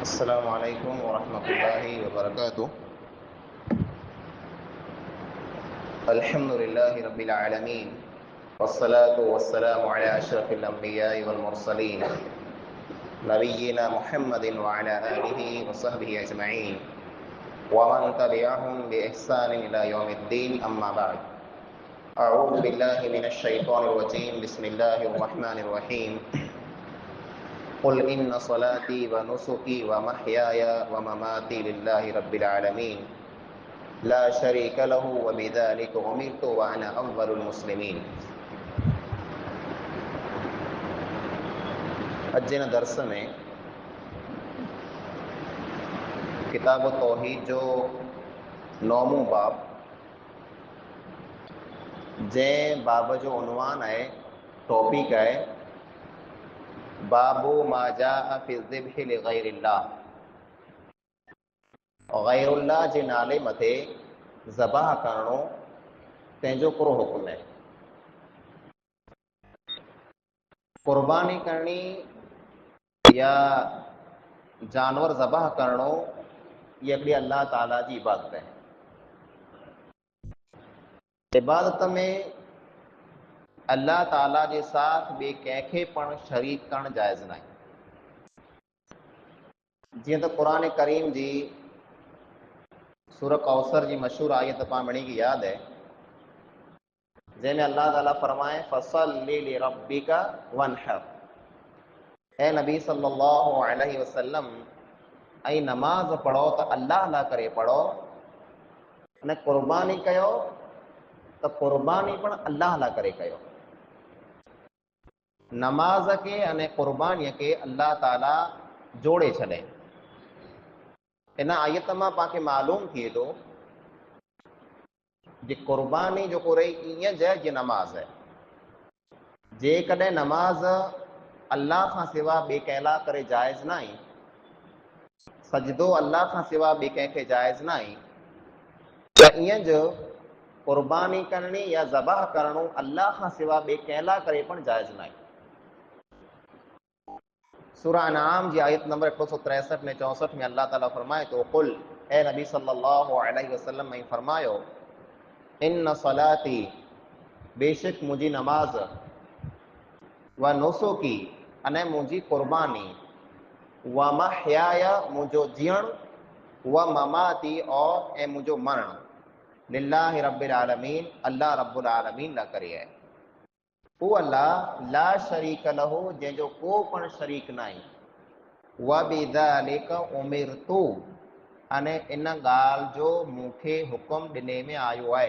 السلام علیکم ورحمۃ اللہ وبرکاتہ۔ الحمد للہ رب العالمین والصلاة والسلام علی اشرف الانبیاء والمرسلین نبینا محمد وعلی آلہ وصحبہ اجمعین ومن تبعهم بإحسان إلى يوم الدین، اما بعد۔ اعوذ باللہ من الشیطان الرجیم، بسم اللہ الرحمن الرحیم۔ قل ان صلاتي ونسكي ومحياي ومماتي لله رب العالمین لا شریک له وبذلك امرت وانا اول المسلمین۔ اجن درس میں کتاب التوحید جو نوموں باب جن باب جو عنوان ہے، ٹاپک ہے باب ما جاء فی الذبح لغیر اللہ۔ غیر اللہ جے نالے متے ذبح کرنو تنجو کڑو حکم ہے۔ قربانی کرنی یا جانور ذبح کرنو یہ بھی اللہ تعالیٰ کی عبادت ہے۔ عبادت میں اللہ تعالیٰ کے ساتھ بے کنکھے پن شریک کرن جائز نہیں۔ جیئں تو قرآن کریم جی سورہ کوثر جی مشہور آیت پاں بڑی کی یاد ہے، جن میں اللہ تعالیٰ فرمائے فَصَلِّ لِرَبِّكَ وَانْحَرْ۔ اے نبی صلی اللہ علیہ وسلم ای نماز پڑھو تو اللہ لا کرے پڑھو، نے قربانی کہو تو قربانی پن اللہ لا کرے کہو۔ نماز کے انے قربانی کے اللہ تعالیٰ جوڑے چھڑے۔ ان آیت ماں پاکے معلوم تھے تو جی قربانی جو کو رہی یہ جائے جی نماز ہے۔ جے کدے نماز اللہ کا سوا بے کہلا کرے جائز نہیں، سجدو اللہ کا سوا بے کہہ کے جائز نہیں، تو یہ جو قربانی کرنی یا ذبح کرنو اللہ کا سوا بے کہلا کرے پن جائز نہیں۔ سورہ انعام جی آیت نمبر 163 میں 64 میں اللہ تعالیٰ فرمائے تو قل، اے نبی صلی اللہ علیہ وسلم میں فرمایو ان صلاتی بے شک مجھے نماز و نسکی انے مجھے قربانی و محیایا مجھو جیڑ و مماتی اور اے مجھو مرن للہ رب العالمین اللہ رب العالمین لا کرے ہے۔ وہ اللہ لا شریک لہو جن جو کو پن شریک نہیں، وَبِذَلِكَ اُمِرْتُ انے ان گال جو مکھے حکم دنے میں آیو ہے۔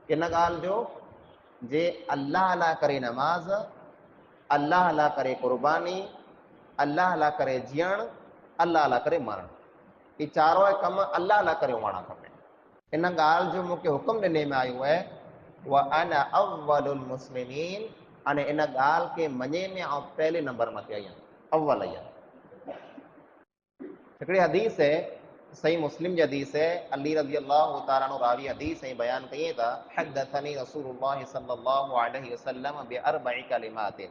ان گال جو جے اللہ لا کرے نماز، اللہ لا کرے قربانی، اللہ لا کرے جیڑ، اللہ لا کرے مرن، یہ چاروں کم اللہ لا کرے وڑا کھپے۔ ان گال جو مکھے حکم دنے میں آیو ہے وَأَنَا أَوَّلُ الْمُسْلِمِينَ انے ان گال کے منے میں آپ پہلے نمبر میں آئیں اول آئیں۔ ہکڑی حدیث ہے صحیح مسلم جی حدیث ہے، علی رضی اللہ تعالیٰ عنہ راوی حدیث ہے بیان کیے تھا حدثنی رسول اللہ صلی اللہ علیہ وسلم باربع کلمات،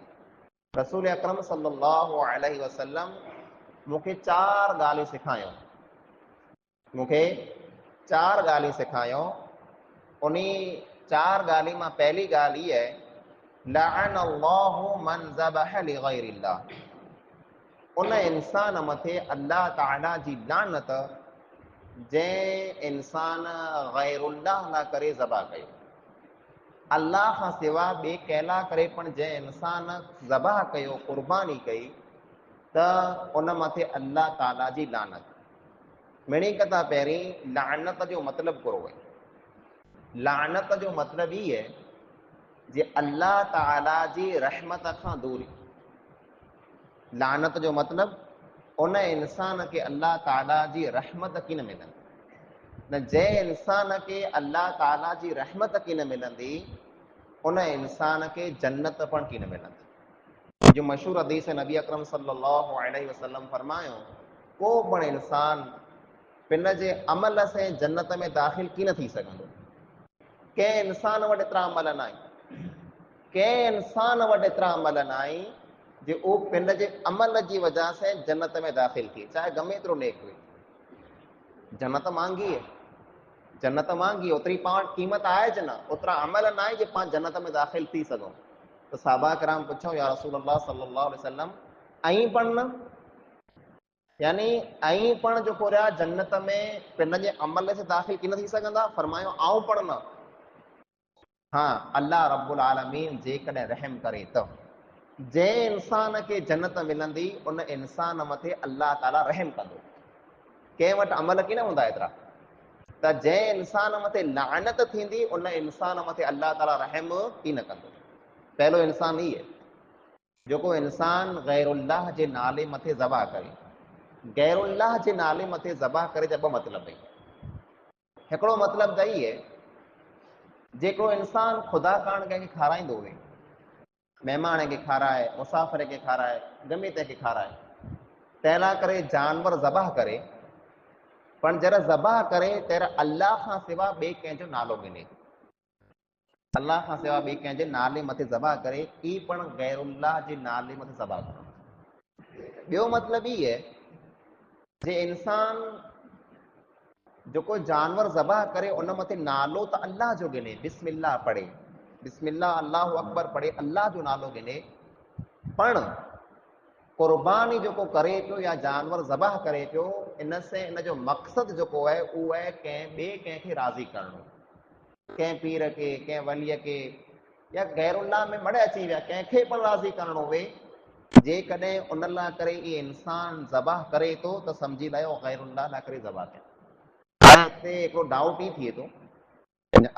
رسول اکرم صلی اللہ علیہ وسلم مکھے چار گالی سکھایوں، مکھے چار گالی سکھایوں۔ انہی چار گالی میں پہلی گالی ہے لعن اللہ من ذبح لغیر اللہ، ان انسان متھے اللہ تعالیٰ جی لعنت جے انسان غیر اللہ نہ کرے ذبح کیو۔ اللہ کا سوا بے کہلا کرے پن جے انسان ذبح کیو قربانی کئی تا ان متھے اللہ تعالیٰ جی لعنت۔ میری کتا پہری لعنت جو مطلب کرو ہے، لعنت جو مطلب ہی ہے جے اللہ تعالیٰ جی رحمت کھاں دوری۔ لعنت جو مطلب ان انسان کے اللہ تعالیٰ جی رحمت کی نہ ملن، نہ جے انسان کے اللہ تعالیٰ جی رحمت کی نہ ملندی ان انسان کے جنت پن کی نہ ملندی۔ جو مشہور حدیث نبی اکرم صلی اللہ علیہ وسلم فرمایو کو پن انسان پن جے عمل سے جنت میں داخل کی نہ تھی سگندو۔ کہ انسان وٹ اترا عمل نائیں، کہ انسان وٹ اترا عمل نائیں जे वो पिंड जे अमल जी वजह से जन्नत में दाखिल थी, चाहे गमे एतिरो नेक हुए। जन्नत महांगी है, जन्नत महांगी, ओतिरी पाण क़ीमत आहे ज न, ओतिरा अमल न आहे जे पाण जन्नत में दाखिल थी सघूं। तो साहबा किराम पुछो या रसूल अल्लाह सल्लल्लाहु अलैहि वसल्लम ऐं पण न, यानी ऐं पण जेको रहा जन्नत में पिंड जे अमल से दाखिल की न थी सघंदा? फरमायो आऊं पण न। हाँ, अल्लाह रब्बुल आलमीन जेकॾहिं रहम करे त जंहिं इंसान खे जन्नत मिलंदी उन इंसान मथे अल्लाह ताला रहम कंदो। कंहिं वटि अमल की न हूंदा एतिरा, त जंहिं इंसान मथे लानत थींदी उन इंसान मथे अल्लाह ताला रहम ई न कंदो। पहलो इंसान ई है जेको इंसान गैरुल्लाह जे नाले मथे ज़बह करे। गैरुल्लाह जे नाले मथे ज़बह करे जा ॿ मतिलब आहिनि। हिकिड़ो मतिलब त ई है जेको इंसान खुदा कान कंहिंखे खाराईंदो हुए, महिमान खे खाराए, मुसाफ़िर खे खाराए, गमे तंहिंखे खाराए, तंहिं करे जानवर ज़बह करे, पण जॾहिं ज़बह करे तर अल्लाह खां सिवा ॿिए कंहिंजो नालो गिने, अल्लाह खां सिवा ॿिए कंहिंजे नाले मथे ज़बह करे, ई पण गैरुल्लाह जे नाले मथे ज़बह करणु। ॿियो मतिलब ई है जे इंसान जेको जानवर ज़बह करे उन मथे नालो त अल्लाह जो गिने, बिस्मिल्लाह पढ़े, बिस्मिल्लाह अल्लाहु अकबर पढ़े, अल्लाह जो नालो गिने, पण कुर्बानी जेको करे पियो या जानवर ज़बह करे पियो, इन से इन जो मक़सद जेको आहे उहो आहे कंहिं ॿिए कंहिंखे राज़ी करणो, कंहिं पीर खे, कंहिं वलीअ खे या गैरुल्लाह में मड़े अची विया कंहिंखे पण राज़ी करणो हुए, जेकॾहिं उन लाइ करे इहे इंसान ज़बह करे थो त सम्झी लाहियो गैरुल्लाह लाइ करे ज़बह कयो। हाणे हिते हिकिड़ो डाउट ई थिए थो,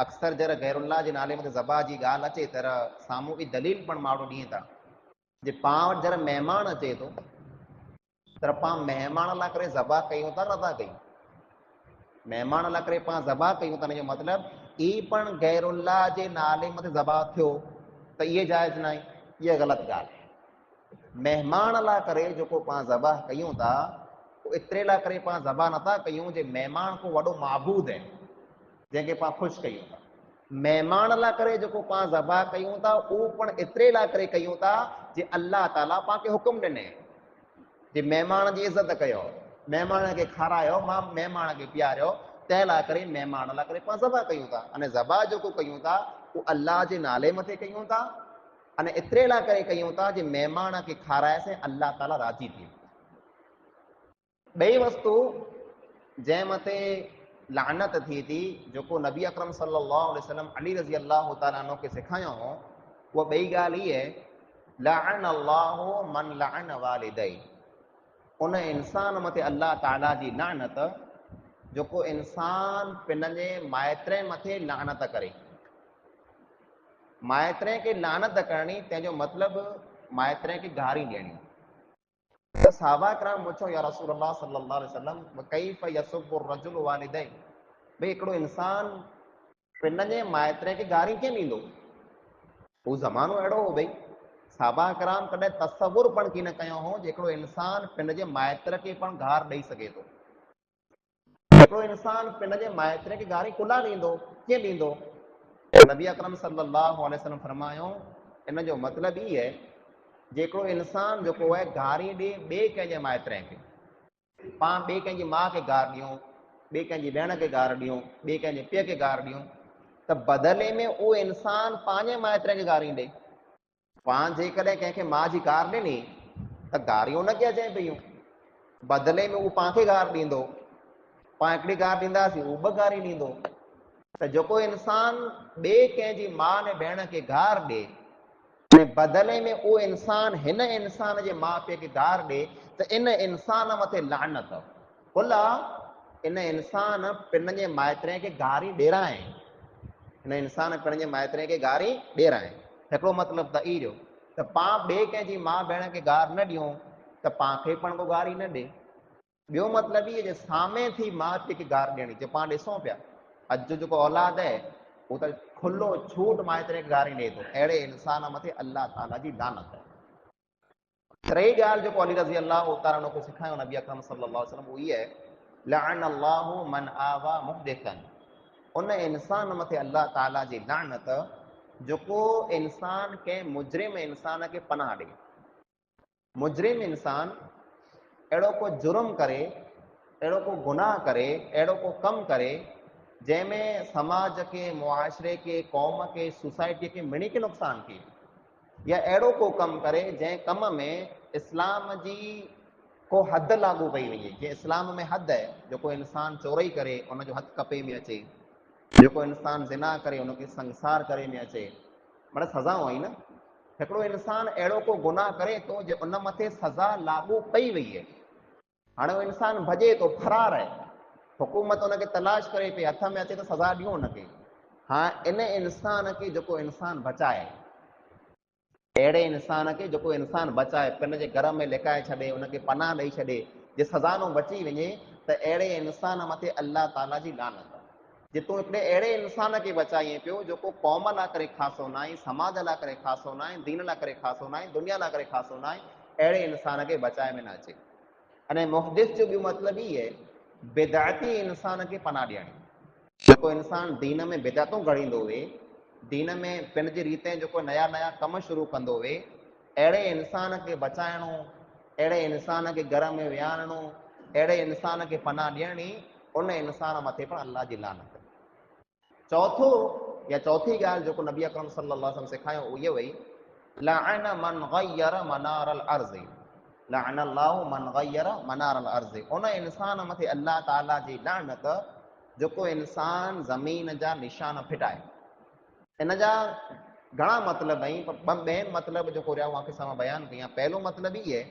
अक्सर जॾहिं गैरुल्लाह जे नाले मथे ज़बह जी ॻाल्हि अचे त साम्हूं बि दलील पण माण्हू ॾिए था जे पाण वटि जॾहिं महिमान अचे थो त पाण महिमान लाइ करे ज़बह कयूं था नथा कयूं? महिमान लाइ करे पाण ज़बह कयूं था, हिन जो मतिलब ई पण गैरुल्लाह जे नाले मथे ज़बह थियो त इहे जाइज़ न आहे, इहा ग़लति ॻाल्हि आहे। महिमान लाइ करे जेको पाण ज़बह कयूं था एतिरे लाइ करे पाण ज़बह नथा कयूं जे महिमान को वॾो महबूद आहे जंहिंखे पाण ख़ुशि कयूं था। महिमान लाइ करे जेको पाण ज़बह कयूं था उहो पण एतिरे लाइ करे कयूं था जे अल्लाह ताला पाण खे हुकुम ॾिने जे महिमान जी इज़त कयो, महिमान खे खारायो, मां महिमान खे पीआरियो, तंहिं लाइ करे महिमान लाइ करे पाण ज़बह कयूं था। अने ज़बह जेको कयूं था उहो अल्लाह जे नाले मथे कयूं था, अने एतिरे लाइ करे कयूं था जे महिमान खे खाराएसे अल्लाह ताला राज़ी थिए। ॿई वस्तु जंहिं मथे लानत थिए थी, जेको नबी अकरम सल्लल्लाहु अलैहि वसल्लम अली रज़ी अल्लाह तआला अन्हु खे सेखारियो हो, उहा ॿई ॻाल्हि ई आहे लअन अल्लाहु मन लअन वालिदैहि, उन इंसान मथे अल्लाह ताला जी लानत जेको इंसान पंहिंजे माइटनि मथे लानत करे। माइटनि खे लानत करणी तंहिंजो मतिलबु माइटनि खे गारी ॾियणी। त साहबा किराम पुछो या रसूल अल्लाह सल्लल्लाहु अलैहि वसल्लम कैफ यसुब्बु रजुलु वालिदैहि, भई हिकिड़ो इंसान पंहिंजे माइटनि खे गारी कीअं ॾींदो? उहो ज़मानो अहिड़ो हो भई साहबा किराम कॾहिं तसवुर पण की न कयो हो जे हिकिड़ो इंसान पंहिंजे माइट खे पण गार ॾेई सघे थो। हिकिड़ो इंसान पंहिंजे माइट खे गारी कुला ॾींदो, कीअं ॾींदो? नबी अकरम सल्लल्लाहु अलैहि वसल्लम फरमायो इन जो मतिलबु ई आहे जेको इंसान जेको आहे गारी ॾे ॿिए कंहिंजे माइटनि खे, पाण ॿिए कंहिंजी माउ खे गार ॾियूं, ॿिए कंहिंजी भेण खे गार ॾियूं, ॿिए कंहिंजे पीउ खे गार ॾियूं, त बदिले में उहो इंसान पंहिंजे माइटनि खे गारी ॾे। पाण जेकॾहिं कंहिंखे माउ जी गार ॾिनी त गारियूं न कया अचनि पियूं, बदिले में उहो पाण खे गार ॾींदो, पाण हिकिड़ी गार ॾींदासीं उहो ॿ गारी ॾींदो। त जेको इंसान ॿिए कंहिंजी माउ ने भेण खे गार ॾे ऐं बदिले में उहो इंसान हिन इंसान जे माउ पीउ खे गार ॾे त इन इंसान मथे लानत कुला, इन इंसान पंहिंजे माइटनि खे गारी ॾेराए, हिन इंसान पंहिंजे माइटनि खे गारी ॾेराए। हिकिड़ो मतिलबु त इहो त पाण ॿिए कंहिंजी माउ भेण खे गार न ॾियूं त पाण खे पण को गारी न ॾे। ॿियो मतिलबु इहो जे सामे थी माउ पीउ खे गार ॾियणी, जो पाण ॾिसूं पिया अॼु जो जेको औलाद आहे उहो त खुलो छूट माइटनि खे गारी ॾिए थो, अहिड़े इंसान मथे अल्लाह ताला जी लानत आहे। टी ॻाल्हि जेको अली रज़ी अल्लाह तआला अन्हु खे सेखारियो नबी अकरम सल्लल्लाहु अलैहि वसल्लम, उहा इहा आहे लअन अल्लाहु मन आवा मुहदिसन, उन इंसान मथे अल्लाह ताला जी लानत जेको इंसान कंहिं मुजरिम इंसान खे पनाह ॾे। मुजरिम इंसान अहिड़ो को जुर्म करे, अहिड़ो को गुनाह करे, अहिड़ो को कमु करे जंहिंमें समाज खे, मुआशरे खे, क़ौम खे, सोसाइटी खे मिणी खे नुक़सान थिए, या अहिड़ो को कमु करे जंहिं कम में इस्लाम जी को हद लागू कई वई, जीअं इस्लाम में हद आहे, जेको इंसान चोरी करे उनजो हथ कपे में अचे, जेको इंसान ज़िना करे उनखे संसार करे में अचे, मतलब सज़ाऊं आहिनि न। हिकिड़ो इंसान अहिड़ो को गुनाह करे थो जो उन मथे सज़ा लागू कई वई आहे, हाणे उहो इंसान भॼे थो, फरार आहे, हुकूमत उनखे तलाश करे पई, हथ में अचे त सज़ा ॾियो उनखे। हा, इन इंसान खे जेको इंसान बचाए, अहिड़े इंसान खे जेको इंसान बचाए, पंहिंजे घर में लिकाए छॾे, उनखे पनाह ॾेई छॾे, जे सज़ा न बची वञे त अहिड़े इंसान मथे अल्लाह ताला जी लानत। जे तूं हिकिड़े अहिड़े इंसान खे बचाईं पियो जेको क़ौम लाइ करे ख़ासो न आहे, समाज लाइ करे ख़ासो न आहे, दीन लाइ करे ख़ासो न आहे, दुनिया लाइ करे ख़ासो न आहे, अहिड़े इंसान खे बचाए में न अचे। अने मुहदिस जो ॿियो मतिलबु ई आहे बिदाती इंसान खे पनाह ॾियणी। जेको इंसान दीन में बिदातूं घड़ींदो हुए, दीन में पंहिंजी रीति जेको नया नया कम शुरू कंदो हुए, अहिड़े इंसान खे बचाइणो, अहिड़े इंसान खे घर में विहारणो, अहिड़े इंसान खे पनाह ॾियणी, उन इंसान मथे पण अल्लाह जी लानत। चौथो या चौथी ॻाल्हि जेको नबी अकरम सल्लल्लाहु अलैहि वसल्लम सेखारियो उहो इहो हुई, लअन मन गय्यर मनार अल अर्ज़, लअन अल्लाहु मन गय्यर मनार अल अर्ज़, उन इंसान मथे अल्लाह ताला जी लानत जेको इंसान ज़मीन जा निशान फिटाए। इन जा घणा मतिलब आहिनि, पर ॿियनि मतिलब जेको रहिया उहा मां बयानु कयां। पहिलो मतिलबु इहे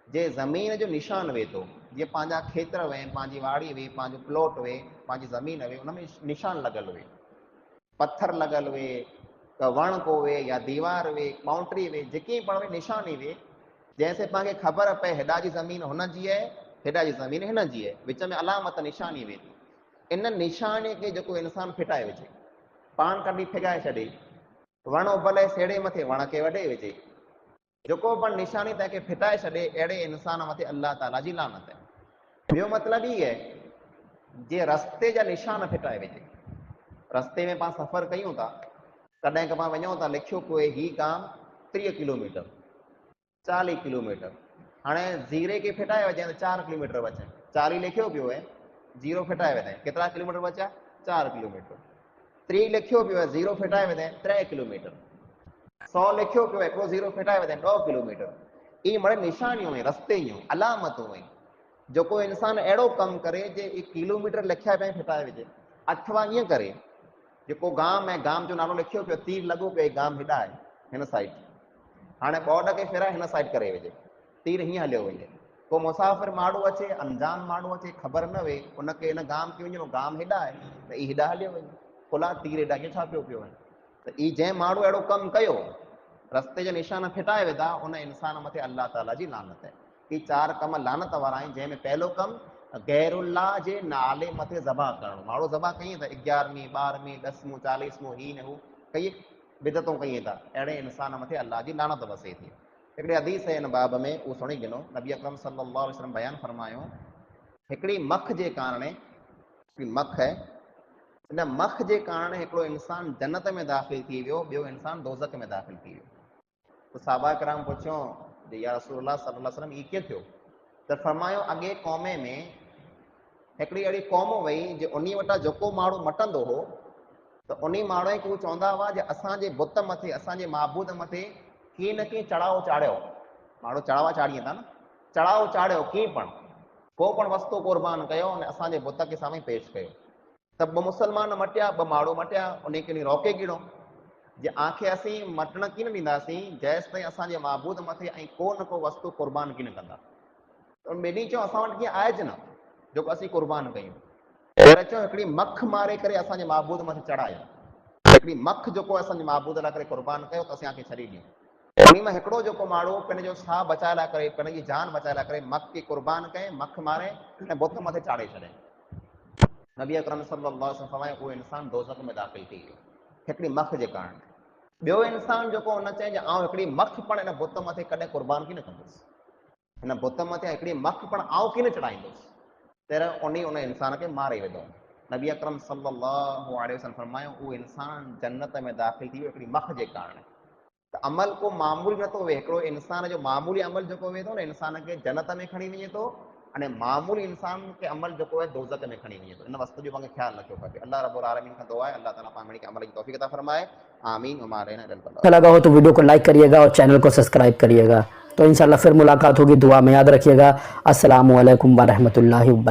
जे ज़मीन जो निशान वे थो, जीअं पंहिंजा खेत्र वे, पंहिंजी वाड़ी वे, पंहिंजो प्लॉट वे, पंहिंजी ज़मीन वे, उन में निशान लॻल हुए, पत्थर लॻल हुए, त वण को वे या दीवार वे, बाउंड्री वे, जेकी पाण में निशानी वे, जंहिंसे तव्हांखे ख़बर पए हेॾा जी ज़मीन हुन जी आहे, हेॾा जी ज़मीन हिन जी आहे, विच में अलामत निशानी वे थी। इन निशानी खे जेको इंसान फिटाए विझे, पान कढी फिगाए छॾे, वण उबले सेड़े मथे वण खे वढे विझे, जेको पण निशानी तंहिंखे फिटाए छॾे, अहिड़े इंसान मथे अल्लाह ताला जी लानत आहे। ॿियो मतिलबु ई आहे जे रस्ते जा निशान फिटाए विझे। रस्ते में पाण सफ़र कयूं था, कॾहिं क पाण वञूं था, लिखियो कोई ही गाम 30 किलोमीटर, 40 किलोमीटर, हाणे ज़ीरे खे फिटाए वॼाए त 4 किलोमीटर बचे, 40 लिखियो पियो आहे, ज़ीरो फिटाए वॼाए केतिरा किलोमीटर बचिया, 4 किलोमीटर। 30 लिखियो पियो आहे, ज़ीरो फिटाए वॼाए 3 किलोमीटर। 100 लिखियो पियो आहे, हिकिड़ो ज़ीरो फिटाए वॼाए 9 किलोमीटर। इहे मड़े निशानियूं आहिनि, रस्ते जूं अलामतूं आहिनि। जेको इंसान अहिड़ो कमु करे जे किलोमीटर लिखिया पिया फिटाए विझे, अथवा ईअं करे जेको गाम आहे, गाम जो नालो लिखियो पियो, तीर लॻो पियो, गाम हेॾा आहे हिन साइड, हाणे ॿोड खे फिराए हिन साइड करे विझे, तीर हीअं हलियो वञे, को मुसाफ़िर माण्हू अचे, अनजान माण्हू अचे, ख़बर न वे, उनखे हिन गाम खे वञिणो, गाम हेॾा आहे त ई हेॾा हलियो वञे, खुला तीर हेॾा कीअं छापियो पियो आहे। त ई जंहिं माण्हू अहिड़ो कमु कयो, रस्ते जा निशान फिटाए विधा, उन इंसान मथे अल्लाह ताला जी लानत आहे। ही 4 कम लानत वारा आहिनि, जंहिंमें पहिलो कमु गैरुल्लाह जे नाले मथे ज़बह करणु। माण्हू ज़बह कई त 11वीं 12वीं 10वीं 40वीं ही न हू कई बिदतूं कई था, अहिड़े इंसान मथे अल्लाह जी लानत वसे थी। हिकिड़ी हदीस आहे हिन बाब में, उहो सुणी गिनो, नबी अकरम सल्लल्लाहु अलैहि वसल्लम बयानु फरमायो, हिकिड़ी मख जे कारणे, हिकिड़ी मख आहे, इन मख जे कारणे हिकिड़ो इंसान जन्नत में दाख़िल थी वियो, ॿियो इंसान दोज़ख में दाख़िल थी वियो। त सहाबा किराम पुछियो या रसूलुल्लाह सल्लल्लाहु अलैहि वसल्लम, ई कीअं थियो? त फरमायो, अॻे क़ौमे में हिकिड़ी अहिड़ी क़ौम वई जे उन वटां जेको माण्हू मटंदो हो त उन माण्हू खे उहे चवंदा हुआ जे असांजे बुत मथे, असांजे महबूद मथे कीअं न कीअं चढ़ावो चाढ़ियो। माण्हू चढ़ावा चाढ़ीनि था न, चढ़ावो चाढ़ियो कीअं पण, को पण वस्तु क़ुर्बान कयो ऐं असांजे बुत खे साम्हूं पेश कयो। त 2 मुस्लमान मटिया, 2 माण्हू मटिया, उन खे रोके गिणो जे आंखे असीं मटण कीअं न ॾींदासीं जेसि ताईं असांजे महबूद मथे ऐं को न को वस्तु क़ुर्बान कीअं न कंदा। त ॿिन्ही चयो असां वटि कीअं आहे ज न जेको असीं क़ुर्बान कयूं। पर चयो हिकिड़ी मख मारे करे असांजे महबूद मथे चढ़ायो, हिकिड़ी मख जेको असांजे महबूद लाइ करे क़ुर्बान कयो त असीं आंखे छॾे ॾियूं। उन मां हिकिड़ो जेको माण्हू पंहिंजो साह बचाए लाइ करे, पंहिंजी जान बचाए लाइ करे मख खे क़ुर्बान कयईं, मख मारे ऐं बुत मथे चाढ़े छॾियईं। नबी अकरम सल्लल्लाहु अलैहि वसल्लम फरमायो, उहो इंसान दोज़ख में दाख़िल थी वियो, हिकिड़ी मख जे कारण। ॿियो इंसान जेको हुन चई जे आउं हिकिड़ी मख पण हिन बुत मथे कॾहिं क़ुर्बान कीअं न कंदुसि, हिन बुत मथे हिकिड़ी मख पण आउं कीअं न चढ़ाईंदुसि, त उन इंसान खे मारे विधो। नबी अकरम सल्लल्लाहु अलैहि वसल्लम फरमायो, उहो इंसान जन्नत में दाख़िल थी वियो हिकिड़ी मख जे कारण। अमल को मामूली न तो हिकिड़ो इंसान जो मामूली अमल जेको वेंदो न इंसान खे जन्नत में खणी वञे थो, अने मामूली इंसान के अमल जेको आहे दोज़ख में खणी वञे थो। इन वस्तु जो पाण ख्याल रखियो खपे। अल्लाह रब्बुल आलमीन खां दुआ आहे अल्लाह ताला पाण के अमल की तौफीक अता फरमाए। आमीन व मा अलैना इल्लल बलाग। अच्छा लगा हो तो वीडियो को लाइक करिएगा और चैनल को सब्सक्राइब करिएगा। तो इंशाल्लाह फिर मुलाकात होगी, दुआ में याद रखिएगा। अस्सलामु अलैकुम व रहमतुल्लाहि व बरकातहू।